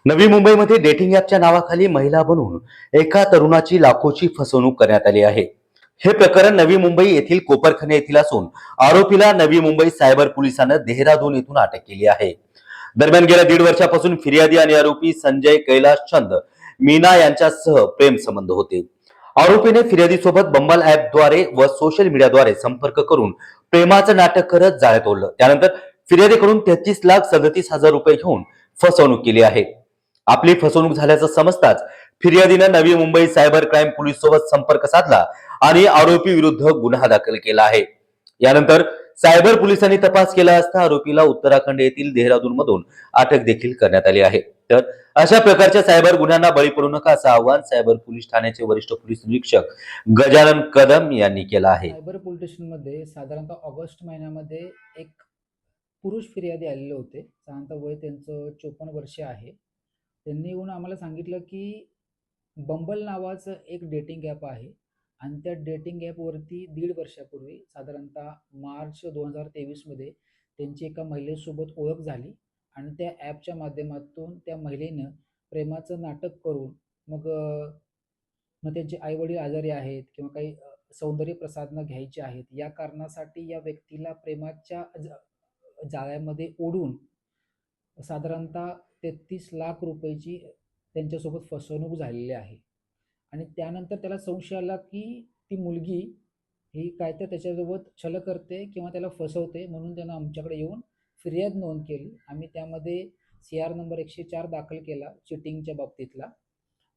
नवी मुंबईमध्ये डेटिंग ॲपच्या नावाखाली महिला बनवून एका तरुणाची लाखोची फसवणूक करण्यात आली आहे. हे प्रकरण नवी मुंबई येथील कोपरखणे येथील असून आरोपीला नवी मुंबई सायबर पोलिसांनी देहरादून येथून अटक केली आहे. दरम्यान गेल्या 1.5 वर्षापासून फिर्यादी आणि आरोपी संजय कैलाश चंद मीना यांच्यासह प्रेम संबंध होते. आरोपीने फिर्यादीसोबत बंबल ॲपद्वारे व सोशल मीडियाद्वारे संपर्क करून प्रेमाचं नाटक करत जाळं तोडलं. त्यानंतर फिर्यादीकडून 33,37,000 रुपये घेऊन फसवणूक केली आहे. आपली फसवणूक झाल्याचं समजताच फिर्यादीनं Navi Mumbai cyber crime police सोबत संपर्क साधला आणि आरोपी विरुद्ध गुन्हा दाखल केला आहे. यानंतर सायबर पोलिसांनी तपास केला असता आरोपीला उत्तराखंड येथील देहरादून मधून अटक देखील करण्यात आली आहे. तर अशा प्रकारच्या सायबर गुन्ह्यांना बळी पडू नका असं आवाहन सायबर पोलीस ठाण्याचे वरिष्ठ पोलीस निरीक्षक गजानन कदम यांनी केलं आहे. सायबर पोलीस स्टेशनमध्ये साधारणतः ऑगस्ट महिन्यामध्ये एक पुरुष फिर्यादी आलेले होते. साधारणतः वय त्यांचं 54 वर्षे आहे. त्यांनी येऊन आम्हाला सांगितलं की बंबल नावाचं एक डेटिंग ॲप आहे आणि त्या डेटिंग ॲपवरती 1.5 वर्षापूर्वी साधारणतः मार्च 2023मध्ये त्यांची एका महिलेसोबत ओळख झाली आणि त्या ॲपच्या माध्यमातून त्या महिलेनं प्रेमाचं नाटक करून मग मग त्यांचे आई-वडील आजारी आहेत किंवा काही सौंदर्य प्रसाधनं घ्यायची आहेत, या कारणासाठी या व्यक्तीला प्रेमाच्या जाळ्यामध्ये ओढून साधारणतः 33 लाख रुपयेची त्यांच्यासोबत फसवणूक झालेली आहे. आणि त्यानंतर त्याला संशय आला की ती मुलगी ही काय तर त्याच्यासोबत छल करते किंवा त्याला फसवते, म्हणून त्यानं आमच्याकडे येऊन फिर्याद नोंद केली. आम्ही त्यामध्ये CR नंबर 104 दाखल केला चिटिंगच्या बाबतीतला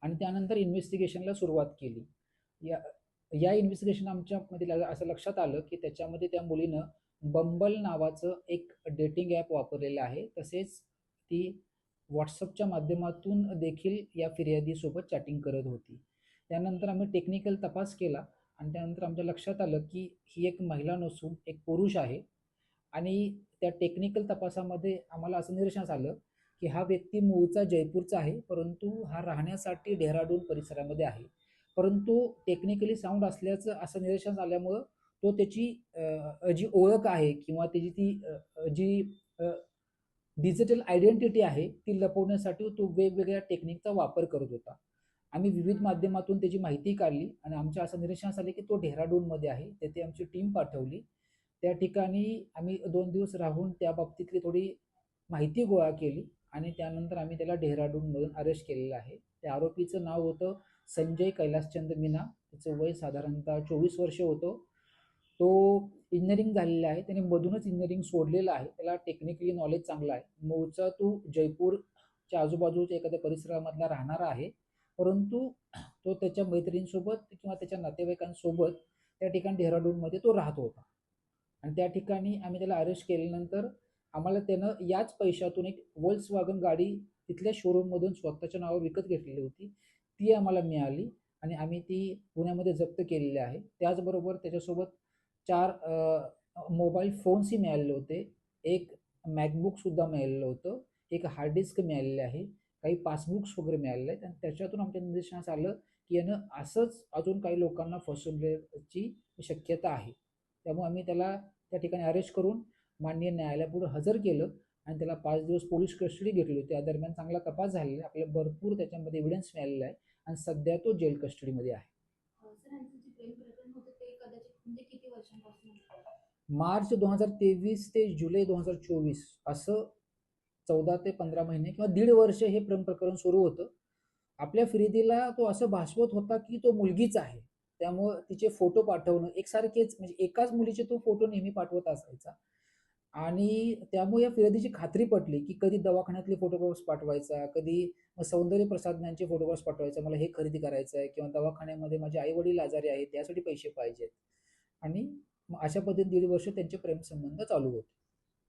आणि त्यानंतर इन्व्हेस्टिगेशनला सुरुवात केली. या या इन्व्हेस्टिगेशन आमच्यामध्ये असं लक्षात आलं की त्याच्यामध्ये त्या मुलीनं बंबल नावाचं एक डेटिंग ॲप वापरलेलं आहे. तसेच ती WhatsAppच्या माध्यमातून देखील या फिर्यादीसोबत चॅटिंग करत होती. त्यानंतर आम्ही टेक्निकल तपास केला आणि त्यानंतर आमच्या लक्षात आलं की ही एक महिला नसून एक पुरुष आहे. आणि त्या टेक्निकल तपासामध्ये आम्हाला असं निदर्शनास आलं की हा व्यक्ती मूळचा जयपूरचा आहे, परंतु हा राहण्यासाठी डेहराडून परिसरामध्ये आहे. परंतु टेक्निकली साऊंड असल्याचं असं निदर्शनास आल्यामुळं तो त्याची जी ओळख आहे किंवा त्याची ती जी डिजिटल आयडेंटिटी आहे ती लपवण्यासाठी तो वेगवेगळ्या टेक्निकचा वापर करत होता. आम्ही विविध माध्यमातून त्याची माहिती काढली आणि आमच्या असं निदर्शनास आले की तो डेहराडूनमध्ये आहे. तेथे आमची टीम पाठवली. त्या ठिकाणी आम्ही 2 दिवस राहून त्या बाबतीतली थोडी माहिती गोळा केली आणि त्यानंतर आम्ही त्याला डेहराडूनमधून अरेस्ट केलेलं आहे. त्या आरोपीचं नाव होतं संजय कैलाशचंद मीना. त्याचं वय साधारणतः 24 वर्ष होतं. तो इंजिनिअरिंग झालेला आहे. त्याने मधूनच इंजिनिअरिंग सोडलेलं आहे. त्याला टेक्निकली नॉलेज चांगलं आहे. मूळचा तो जयपूरच्या आजूबाजूच्या एखाद्या परिसरामधला राहणारा आहे. परंतु तो त्याच्या मैत्रिणींसोबत किंवा त्याच्या नातेवाईकांसोबत त्या ठिकाणी डेहराडूनमध्ये तो राहत होता. आणि त्या ठिकाणी आम्ही त्याला अरेस्ट केल्यानंतर आम्हाला त्यानं याच पैशातून एक Volkswagen गाडी तिथल्या शोरूममधून स्वतःच्या नावावर विकत घेतलेली होती. ती आम्हाला मिळाली आणि आम्ही ती पुण्यामध्ये जप्त केलेली आहे. त्याचबरोबर त्याच्यासोबत 4 मोबाईल फोन्सही मिळालेले होते. एक MacBookसुद्धा मिळालेलं होतं. एक हार्ड डिस्क मिळालेली आहे. काही पासबुक्स वगैरे मिळालेले आहेत आणि त्याच्यातून आमच्या निदर्शनास आलं की यानं असंच अजून काही लोकांना फसवण्याची शक्यता आहे. त्यामुळे आम्ही त्याला त्या ठिकाणी अरेस्ट करून माननीय न्यायालयापुढे हजर केलं आणि त्याला 5 दिवस पोलीस कस्टडी घेतली होती. त्या दरम्यान चांगला तपास झालेला आहे. आपल्याला भरपूर त्याच्यामध्ये एव्हिडन्स मिळालेला आहे आणि सध्या तो जेल कस्टडीमध्ये आहे. मार्च 2023 ते जुलै 2024 असं 14 ते 15 महिने किंवा 1.5 वर्ष हे प्रेम प्रकरण सुरू होतं. आपल्या फिर्यादीला तो असं भासवत होता की तो मुलगीच आहे. त्यामुळं तिचे फोटो पाठवणं एकसारखेच, म्हणजे एकाच मुलीचे तो फोटो नेहमी पाठवत असायचा आणि त्यामुळे या फिर्यादीची खात्री पटली की कधी दवाखान्यातले फोटोग्राफ्स पाठवायचा, कधी सौंदर्य प्रसाधनांचे फोटोग्राफ्स पाठवायचा, मला हे खरेदी करायचं आहे किंवा दवाखान्यामध्ये माझे आई-वडील आजारी आहेत त्यासाठी पैसे पाहिजेत. आणि मग अशा पद्धतीने 1.5 वर्ष त्यांचे प्रेमसंबंध चालू होते.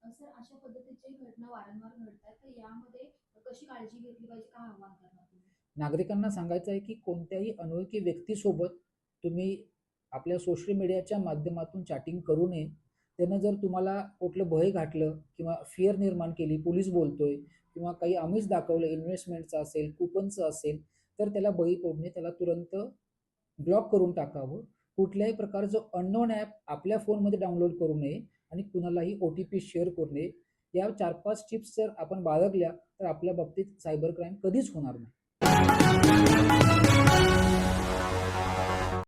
सर, अशा पद्धतीची घटना वारंवार घडतात, तर यामध्ये कशी काळजी घेतली पाहिजे, काय आव्हान करणार तुम्ही? नागरिकांना सांगायचं आहे की कोणत्याही अनोळखी व्यक्तीसोबत तुम्ही आपल्या सोशल मीडियाच्या माध्यमातून चॅटिंग करू नये. त्यानं जर तुम्हाला कुठलं भय घातलं किंवा फिअर निर्माण केली, पोलीस बोलतोय किंवा काही आमिष दाखवलं, इन्व्हेस्टमेंटचं असेल, कुपनचं असेल, तर त्याला बळी पडू नये. त्याला तुरंत ब्लॉक करून टाकावं. कुठल्याही प्रकारचं अननोन ॲप आपल्या फोनमध्ये डाउनलोड करू नये आणि कुणालाही OTP शेअर करू नये. या 4-5 टिप्स जर आपण बाळगल्या तर आपल्या बाबतीत सायबर क्राईम कधीच होणार नाही.